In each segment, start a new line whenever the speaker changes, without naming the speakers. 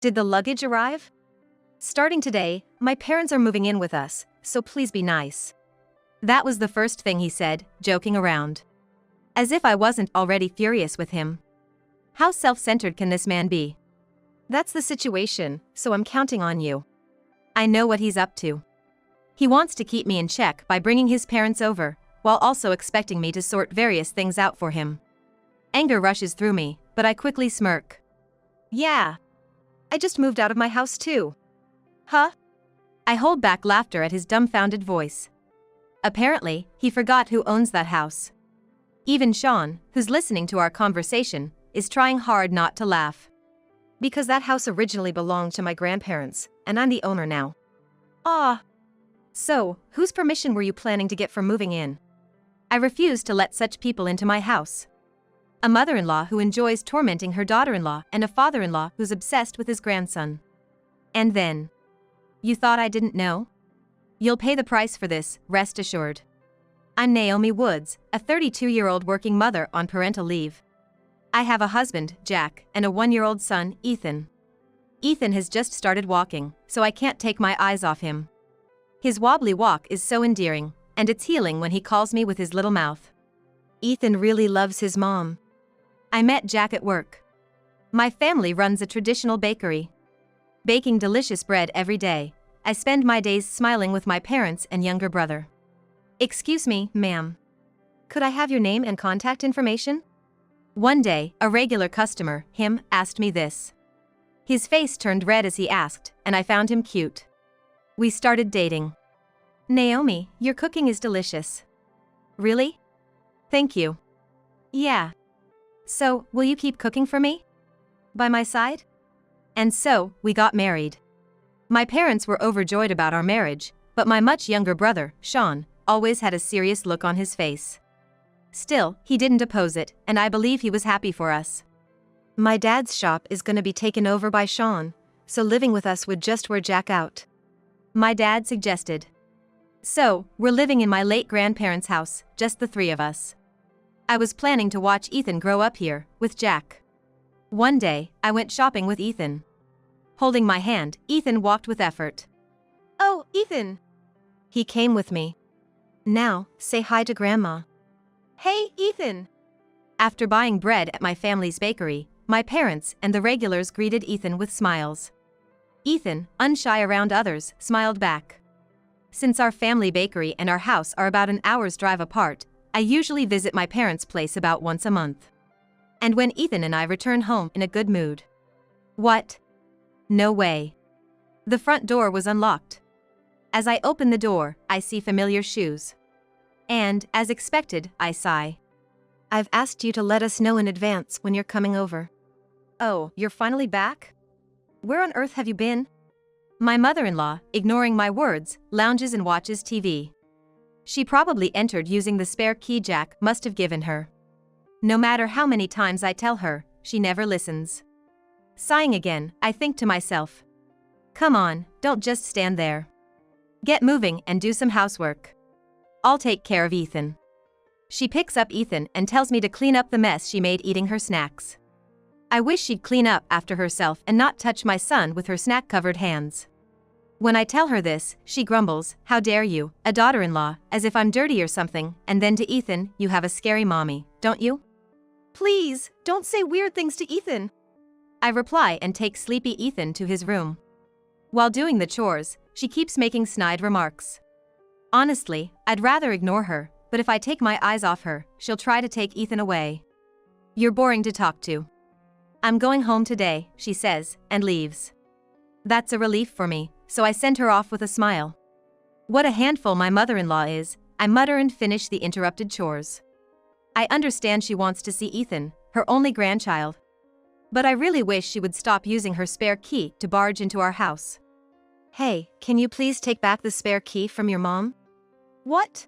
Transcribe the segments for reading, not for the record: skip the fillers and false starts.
Did the luggage arrive? Starting today, my parents are moving in with us, so please be nice. That was the first thing he said, joking around. As if I wasn't already furious with him. How self-centered can this man be? That's the situation, so I'm counting on you. I know what he's up to. He wants to keep me in check by bringing his parents over, while also expecting me to sort various things out for him. Anger rushes through me, but I quickly smirk. Yeah. I just moved out of my house too. Huh? I hold back laughter at his dumbfounded voice. Apparently, he forgot who owns that house. Even Sean, who's listening to our conversation, is trying hard not to laugh. Because that house originally belonged to my grandparents, and I'm the owner now. Ah. So, whose permission were you planning to get for moving in? I refuse to let such people into my house. A mother-in-law who enjoys tormenting her daughter-in-law and a father-in-law who's obsessed with his grandson. And then. You thought I didn't know? You'll pay the price for this, rest assured. I'm Naomi Woods, a 32-year-old working mother on parental leave. I have a husband, Jack, and a 1-year-old son, Ethan. Ethan has just started walking, so I can't take my eyes off him. His wobbly walk is so endearing, and it's healing when he calls me with his little mouth. Ethan really loves his mom. I met Jack at work. My family runs a traditional bakery. Baking delicious bread every day, I spend my days smiling with my parents and younger brother. Excuse me, ma'am. Could I have your name and contact information? One day, a regular customer, him, asked me this. His face turned red as he asked, and I found him cute. We started dating. Naomi, your cooking is delicious. Really? Thank you. Yeah. So, will you keep cooking for me? By my side? And so, we got married. My parents were overjoyed about our marriage, but my much younger brother, Sean, always had a serious look on his face. Still, he didn't oppose it, and I believe he was happy for us. My dad's shop is gonna be taken over by Sean, so living with us would just wear Jack out. My dad suggested. So, we're living in my late grandparents' house, just the three of us. I was planning to watch Ethan grow up here, with Jack. One day, I went shopping with Ethan. Holding my hand, Ethan walked with effort. Oh, Ethan! He came with me. Now, say hi to Grandma. Hey, Ethan! After buying bread at my family's bakery, my parents and the regulars greeted Ethan with smiles. Ethan, unshy around others, smiled back. Since our family bakery and our house are about an hour's drive apart, I usually visit my parents' place about once a month. And when Ethan and I return home in a good mood. What? No way. The front door was unlocked. As I open the door, I see familiar shoes. And, as expected, I sigh. I've asked you to let us know in advance when you're coming over. Oh, you're finally back? Where on earth have you been? My mother-in-law, ignoring my words, lounges and watches TV. She probably entered using the spare key Jack must have given her. No matter how many times I tell her, she never listens. Sighing again, I think to myself. Come on, don't just stand there. Get moving and do some housework. I'll take care of Ethan. She picks up Ethan and tells me to clean up the mess she made eating her snacks. I wish she'd clean up after herself and not touch my son with her snack-covered hands. When I tell her this, she grumbles, how dare you, a daughter-in-law, as if I'm dirty or something, and then to Ethan, you have a scary mommy, don't you? Please, don't say weird things to Ethan. I reply and take sleepy Ethan to his room. While doing the chores, she keeps making snide remarks. Honestly, I'd rather ignore her, but if I take my eyes off her, she'll try to take Ethan away. You're boring to talk to. I'm going home today, she says, and leaves. That's a relief for me, so I send her off with a smile. What a handful my mother-in-law is, I mutter and finish the interrupted chores. I understand she wants to see Ethan, her only grandchild. But I really wish she would stop using her spare key to barge into our house. Hey, can you please take back the spare key from your mom? What?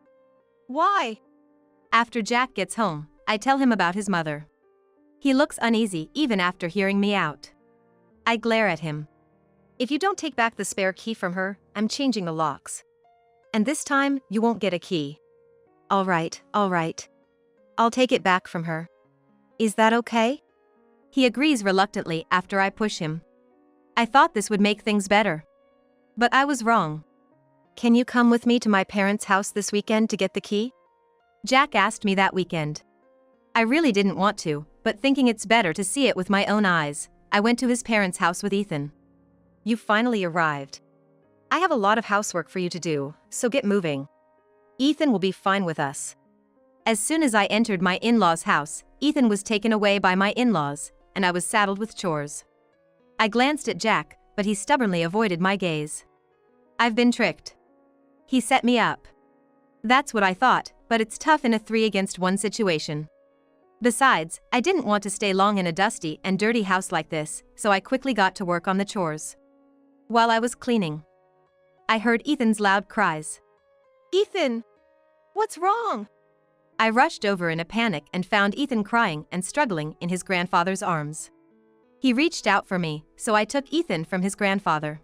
Why? After Jack gets home, I tell him about his mother. He looks uneasy even after hearing me out. I glare at him. If you don't take back the spare key from her, I'm changing the locks. And this time, you won't get a key. All right. I'll take it back from her. Is that okay? He agrees reluctantly after I push him. I thought this would make things better. But I was wrong. Can you come with me to my parents' house this weekend to get the key? Jack asked me that weekend. I really didn't want to, but thinking it's better to see it with my own eyes, I went to his parents' house with Ethan. You finally arrived. I have a lot of housework for you to do, so get moving. Ethan will be fine with us. As soon as I entered my in-laws' house, Ethan was taken away by my in-laws, and I was saddled with chores. I glanced at Jack, but he stubbornly avoided my gaze. I've been tricked. He set me up. That's what I thought, but it's tough in a 3-against-1 situation. Besides, I didn't want to stay long in a dusty and dirty house like this, so I quickly got to work on the chores. While I was cleaning, I heard Ethan's loud cries. Ethan! What's wrong? I rushed over in a panic and found Ethan crying and struggling in his grandfather's arms. He reached out for me, so I took Ethan from his grandfather.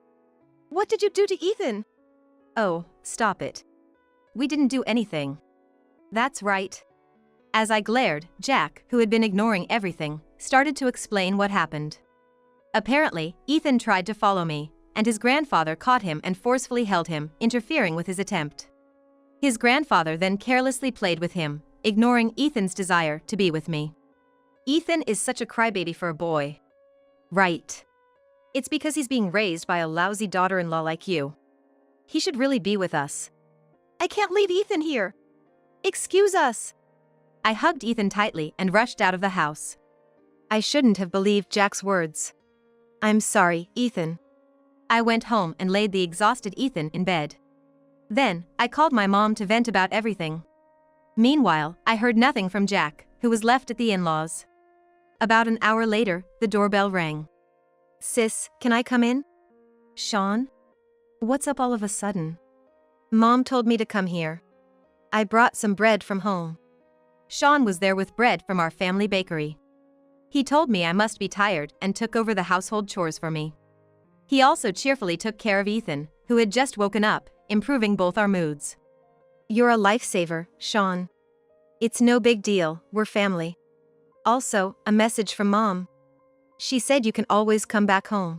What did you do to Ethan? Oh, stop it. We didn't do anything. That's right. As I glared, Jack, who had been ignoring everything, started to explain what happened. Apparently, Ethan tried to follow me, and his grandfather caught him and forcefully held him, interfering with his attempt. His grandfather then carelessly played with him, ignoring Ethan's desire to be with me. Ethan is such a crybaby for a boy. Right. It's because he's being raised by a lousy daughter-in-law like you. He should really be with us. I can't leave Ethan here. Excuse us. I hugged Ethan tightly and rushed out of the house. I shouldn't have believed Jack's words. I'm sorry, Ethan. I went home and laid the exhausted Ethan in bed. Then, I called my mom to vent about everything. Meanwhile, I heard nothing from Jack, who was left at the in-laws. About an hour later, the doorbell rang. Sis, can I come in? Sean? What's up all of a sudden? Mom told me to come here. I brought some bread from home. Sean was there with bread from our family bakery. He told me I must be tired and took over the household chores for me. He also cheerfully took care of Ethan, who had just woken up, improving both our moods. You're a lifesaver, Sean. It's no big deal, we're family. Also, a message from Mom. She said you can always come back home.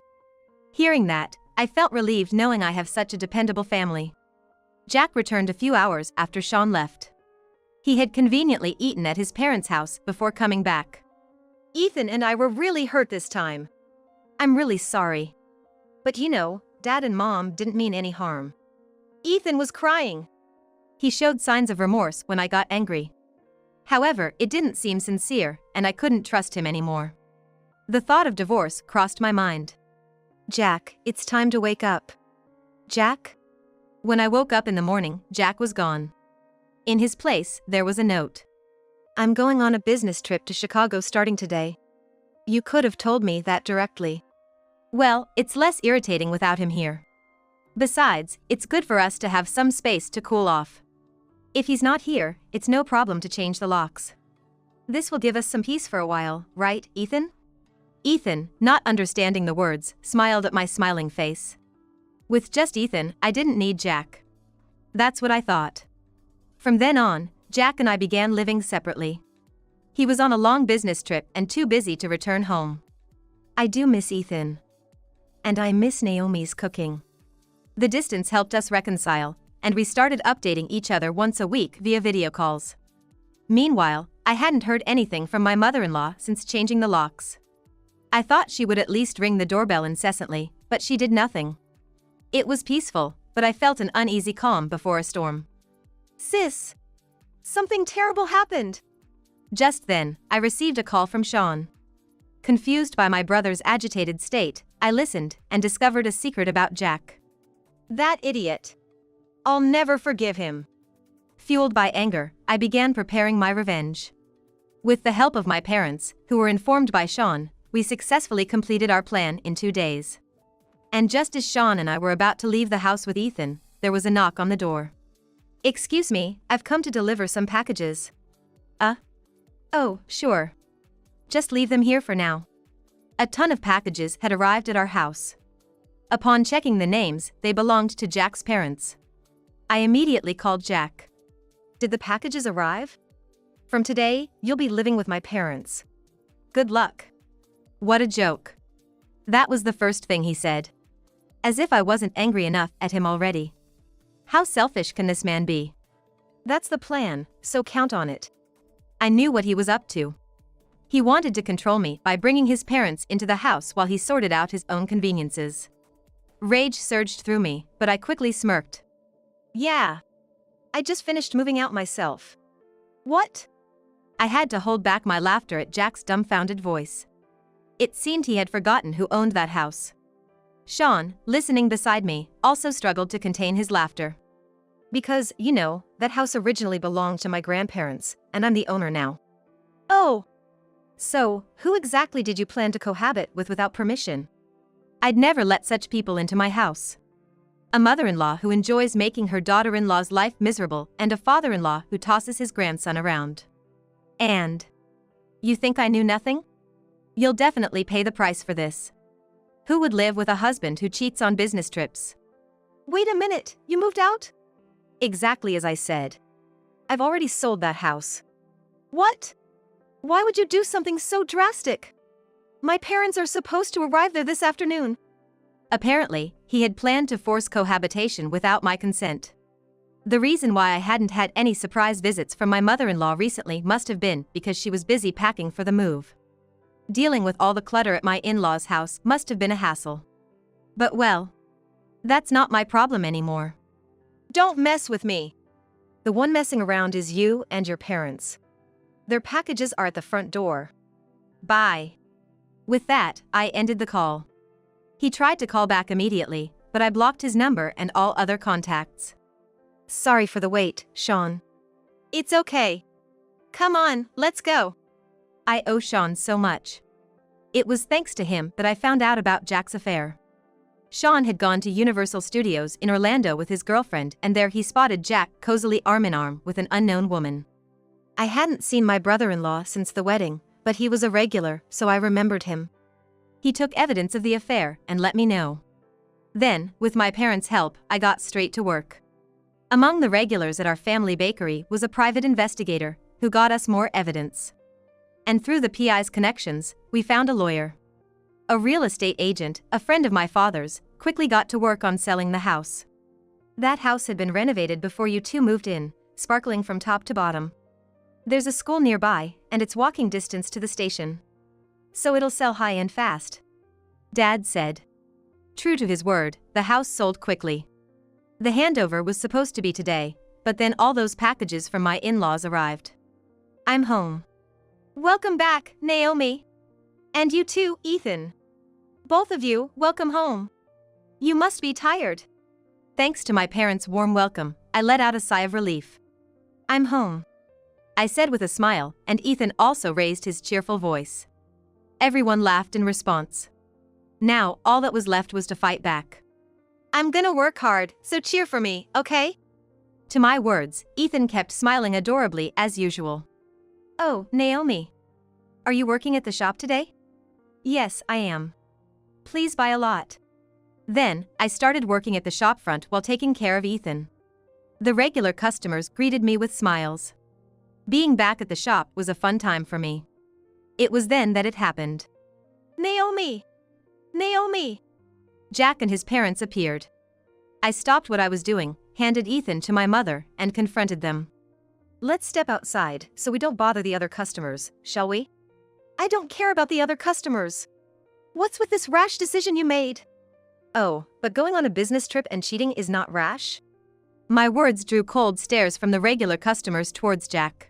Hearing that, I felt relieved knowing I have such a dependable family. Jack returned a few hours after Sean left. He had conveniently eaten at his parents' house before coming back. Ethan and I were really hurt this time. I'm really sorry. But you know, Dad and Mom didn't mean any harm. Ethan was crying. He showed signs of remorse when I got angry. However, it didn't seem sincere, and I couldn't trust him anymore. The thought of divorce crossed my mind. Jack, it's time to wake up. Jack? When I woke up in the morning, Jack was gone. In his place, there was a note. I'm going on a business trip to Chicago starting today. You could have told me that directly. Well, it's less irritating without him here. Besides, it's good for us to have some space to cool off. If he's not here, it's no problem to change the locks. This will give us some peace for a while, right, Ethan? Ethan, not understanding the words, smiled at my smiling face. With just Ethan, I didn't need Jack. That's what I thought. From then on, Jack and I began living separately. He was on a long business trip and too busy to return home. I do miss Ethan. And I miss Naomi's cooking. The distance helped us reconcile, and we started updating each other once a week via video calls. Meanwhile, I hadn't heard anything from my mother-in-law since changing the locks. I thought she would at least ring the doorbell incessantly, but she did nothing. It was peaceful, but I felt an uneasy calm before a storm. Sis! Something terrible happened! Just then, I received a call from Sean. Confused by my brother's agitated state, I listened and discovered a secret about Jack. That idiot. I'll never forgive him. Fueled by anger, I began preparing my revenge. With the help of my parents, who were informed by Sean, we successfully completed our plan in 2 days. And just as Sean and I were about to leave the house with Ethan, there was a knock on the door. Excuse me, I've come to deliver some packages. Oh, sure. Just leave them here for now. A ton of packages had arrived at our house. Upon checking the names, they belonged to Jack's parents. I immediately called Jack. Did the packages arrive? From today, you'll be living with my parents. Good luck. What a joke. That was the first thing he said. As if I wasn't angry enough at him already. How selfish can this man be? That's the plan, so count on it. I knew what he was up to. He wanted to control me by bringing his parents into the house while he sorted out his own conveniences. Rage surged through me, but I quickly smirked. Yeah. I just finished moving out myself. What? I had to hold back my laughter at Jack's dumbfounded voice. It seemed he had forgotten who owned that house. Sean, listening beside me, also struggled to contain his laughter. Because, that house originally belonged to my grandparents, and I'm the owner now. Oh. So, who exactly did you plan to cohabit with without permission? I'd never let such people into my house. A mother-in-law who enjoys making her daughter-in-law's life miserable, and a father-in-law who tosses his grandson around. And you think I knew nothing? You'll definitely pay the price for this. Who would live with a husband who cheats on business trips? Wait a minute, you moved out? Exactly as I said. I've already sold that house. What? Why would you do something so drastic? My parents are supposed to arrive there this afternoon. Apparently, he had planned to force cohabitation without my consent. The reason why I hadn't had any surprise visits from my mother-in-law recently must have been because she was busy packing for the move. Dealing with all the clutter at my in-laws' house must have been a hassle. But well, that's not my problem anymore. Don't mess with me. The one messing around is you and your parents. Their packages are at the front door. Bye. With that, I ended the call. He tried to call back immediately, but I blocked his number and all other contacts. Sorry for the wait, Sean. It's okay. Come on, let's go. I owe Sean so much. It was thanks to him that I found out about Jack's affair. Sean had gone to Universal Studios in Orlando with his girlfriend, and there he spotted Jack cozily arm-in-arm with an unknown woman. I hadn't seen my brother-in-law since the wedding, but he was a regular, so I remembered him. He took evidence of the affair and let me know. Then, with my parents' help, I got straight to work. Among the regulars at our family bakery was a private investigator who got us more evidence. And through the PI's connections, we found a lawyer. A real estate agent, a friend of my father's, quickly got to work on selling the house. That house had been renovated before you two moved in, sparkling from top to bottom. There's a school nearby, and it's walking distance to the station. So it'll sell high and fast. Dad said. True to his word, the house sold quickly. The handover was supposed to be today, but then all those packages from my in-laws arrived. I'm home. Welcome back, Naomi. And you too, Ethan. Both of you, welcome home. You must be tired. Thanks to my parents' warm welcome, I let out a sigh of relief. I'm home, I said with a smile, and Ethan also raised his cheerful voice. Everyone laughed in response. Now, all that was left was to fight back. I'm gonna work hard, so cheer for me, okay? To my words, Ethan kept smiling adorably as usual. Oh, Naomi. Are you working at the shop today? Yes, I am. Please buy a lot. Then, I started working at the shop front while taking care of Ethan. The regular customers greeted me with smiles. Being back at the shop was a fun time for me. It was then that it happened. Naomi! Naomi! Jack and his parents appeared. I stopped what I was doing, handed Ethan to my mother, and confronted them. Let's step outside so we don't bother the other customers, shall we? I don't care about the other customers. What's with this rash decision you made? Oh, but going on a business trip and cheating is not rash? My words drew cold stares from the regular customers towards Jack.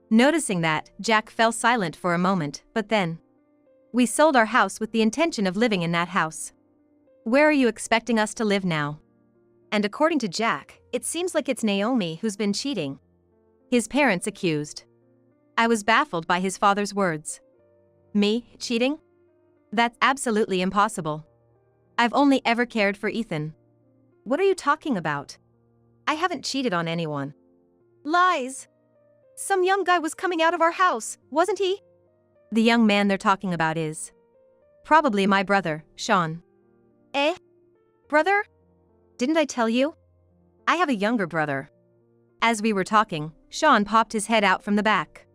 Noticing that, Jack fell silent for a moment, but then. We sold our house with the intention of living in that house. Where are you expecting us to live now? And according to Jack, it seems like it's Naomi who's been cheating. His parents accused. I was baffled by his father's words. Me, cheating? That's absolutely impossible. I've only ever cared for Ethan. What are you talking about? I haven't cheated on anyone. Lies! Some young guy was coming out of our house, wasn't he? The young man they're talking about is probably my brother, Sean. Eh? Brother? Didn't I tell you? I have a younger brother. As we were talking, Sean popped his head out from the back.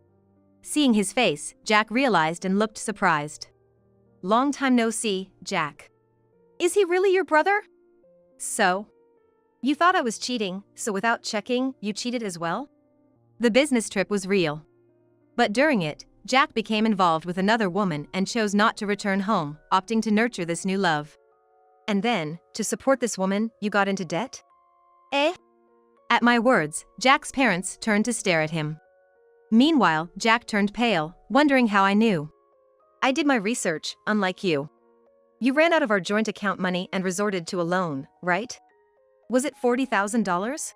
Seeing his face, Jack realized and looked surprised. long time no see, Jack. Is he really your brother? So? You thought I was cheating, so without checking, you cheated as well? The business trip was real. But during it, Jack became involved with another woman and chose not to return home, opting to nurture this new love. And then, to support this woman, you got into debt? Eh? At my words, Jack's parents turned to stare at him. Meanwhile, Jack turned pale, wondering how I knew. I did my research, unlike you. You ran out of our joint account money and resorted to a loan, right? Was it $40,000?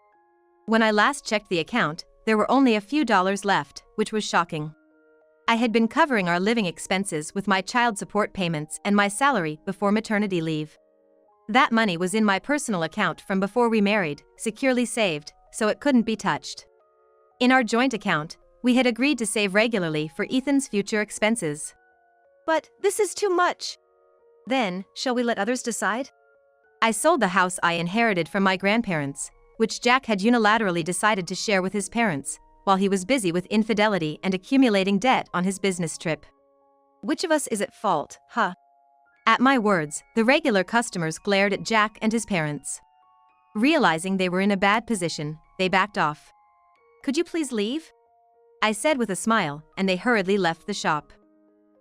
When I last checked the account, there were only a few dollars left, which was shocking. I had been covering our living expenses with my child support payments and my salary before maternity leave. That money was in my personal account from before we married, securely saved, so it couldn't be touched. In our joint account, we had agreed to save regularly for Ethan's future expenses. But this is too much. Then, shall we let others decide? I sold the house I inherited from my grandparents, which Jack had unilaterally decided to share with his parents, while he was busy with infidelity and accumulating debt on his business trip. Which of us is at fault, huh? At my words, the regular customers glared at Jack and his parents. Realizing they were in a bad position, they backed off. Could you please leave? I said with a smile, and they hurriedly left the shop.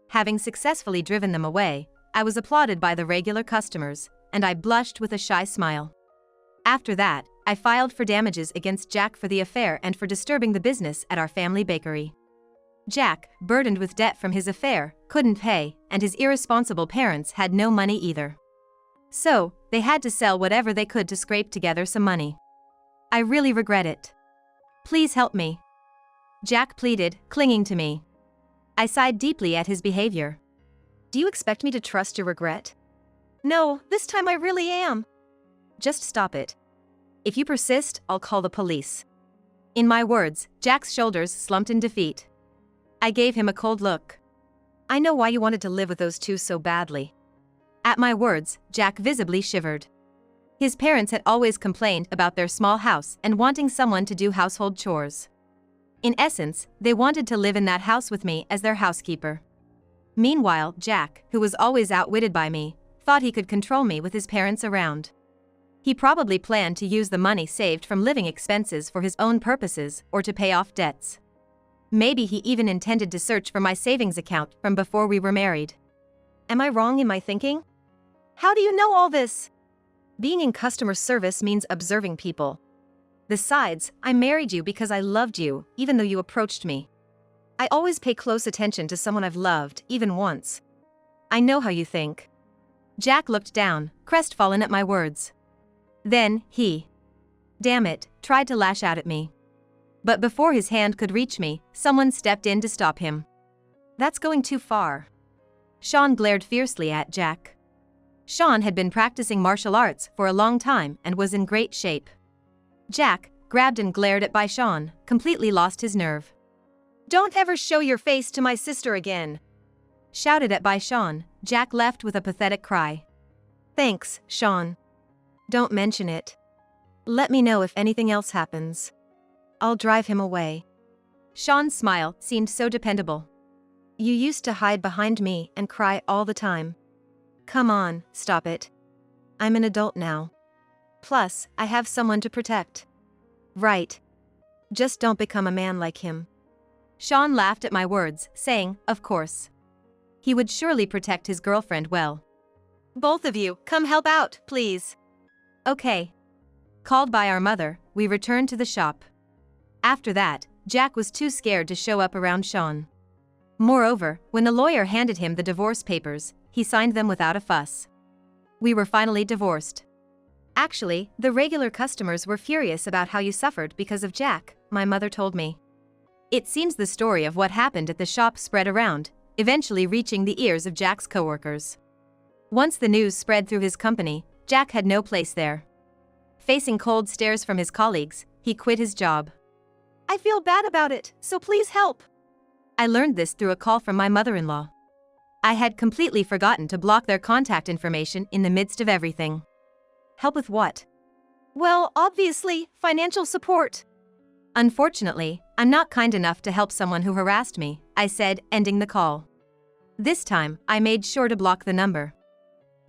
Having successfully driven them away, I was applauded by the regular customers, and I blushed with a shy smile. After that, I filed for damages against Jack for the affair and for disturbing the business at our family bakery. Jack, burdened with debt from his affair, couldn't pay, and his irresponsible parents had no money either. So, they had to sell whatever they could to scrape together some money. I really regret it. Please help me. Jack pleaded, clinging to me. I sighed deeply at his behavior. Do you expect me to trust your regret? No, this time I really am. Just stop it. If you persist, I'll call the police. In my words, Jack's shoulders slumped in defeat. I gave him a cold look. I know why you wanted to live with those two so badly. At my words, Jack visibly shivered. His parents had always complained about their small house and wanting someone to do household chores. In essence, they wanted to live in that house with me as their housekeeper. Meanwhile, Jack, who was always outwitted by me, thought he could control me with his parents around. He probably planned to use the money saved from living expenses for his own purposes or to pay off debts. Maybe he even intended to search for my savings account from before we were married. Am I wrong in my thinking? How do you know all this? Being in customer service means observing people. Besides, I married you because I loved you, even though you approached me. I always pay close attention to someone I've loved, even once. I know how you think. Jack looked down, crestfallen at my words. Then, he, damn it, tried to lash out at me. But before his hand could reach me, someone stepped in to stop him. That's going too far. Sean glared fiercely at Jack. Sean had been practicing martial arts for a long time and was in great shape. Jack, grabbed and glared at by Sean, completely lost his nerve. Don't ever show your face to my sister again. Shouted at by Sean, Jack left with a pathetic cry. Thanks, Sean. Don't mention it. Let me know if anything else happens. I'll drive him away. Sean's smile seemed so dependable. You used to hide behind me and cry all the time. Come on, stop it. I'm an adult now. Plus, I have someone to protect. Right. Just don't become a man like him. Sean laughed at my words, saying, of course. He would surely protect his girlfriend well. Both of you, come help out, please. Okay. Called by our mother, we returned to the shop. After that, Jack was too scared to show up around Sean. Moreover, when the lawyer handed him the divorce papers, he signed them without a fuss. We were finally divorced. Actually, the regular customers were furious about how you suffered because of Jack, my mother told me. It seems the story of what happened at the shop spread around, eventually reaching the ears of Jack's coworkers. Once the news spread through his company, Jack had no place there. Facing cold stares from his colleagues, he quit his job. I feel bad about it, so please help. I learned this through a call from my mother-in-law. I had completely forgotten to block their contact information in the midst of everything. Help with what? Well, obviously, financial support. Unfortunately, I'm not kind enough to help someone who harassed me, I said, ending the call. This time, I made sure to block the number.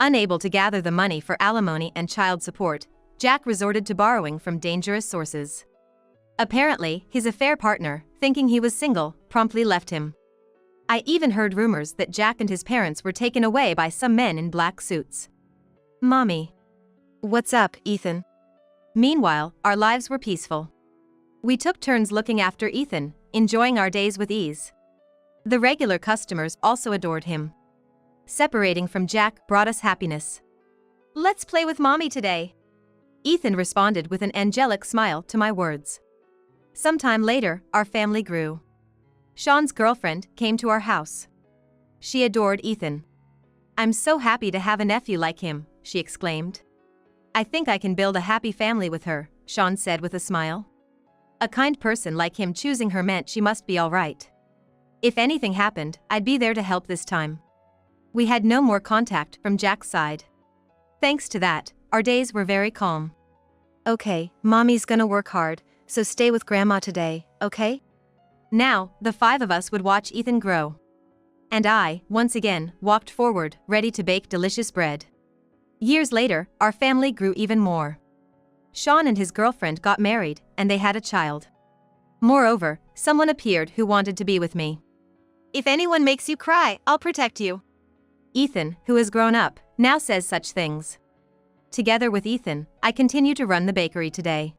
Unable to gather the money for alimony and child support, Jack resorted to borrowing from dangerous sources. Apparently, his affair partner, thinking he was single, promptly left him. I even heard rumors that Jack and his parents were taken away by some men in black suits. Mommy. What's up, Ethan? Meanwhile, our lives were peaceful. We took turns looking after Ethan, enjoying our days with ease. The regular customers also adored him. Separating from Jack brought us happiness. Let's play with Mommy today. Ethan responded with an angelic smile to my words. Sometime later, our family grew. Sean's girlfriend came to our house. She adored Ethan. I'm so happy to have a nephew like him, she exclaimed. I think I can build a happy family with her, Sean said with a smile. A kind person like him choosing her meant she must be all right. If anything happened, I'd be there to help this time. We had no more contact from Jack's side. Thanks to that, our days were very calm. Okay, Mommy's gonna work hard, so stay with Grandma today, okay? Now, the five of us would watch Ethan grow. And I, once again, walked forward, ready to bake delicious bread. Years later, our family grew even more. Sean and his girlfriend got married, and they had a child. Moreover, someone appeared who wanted to be with me. If anyone makes you cry, I'll protect you. Ethan, who has grown up, now says such things. Together with Ethan, I continue to run the bakery today.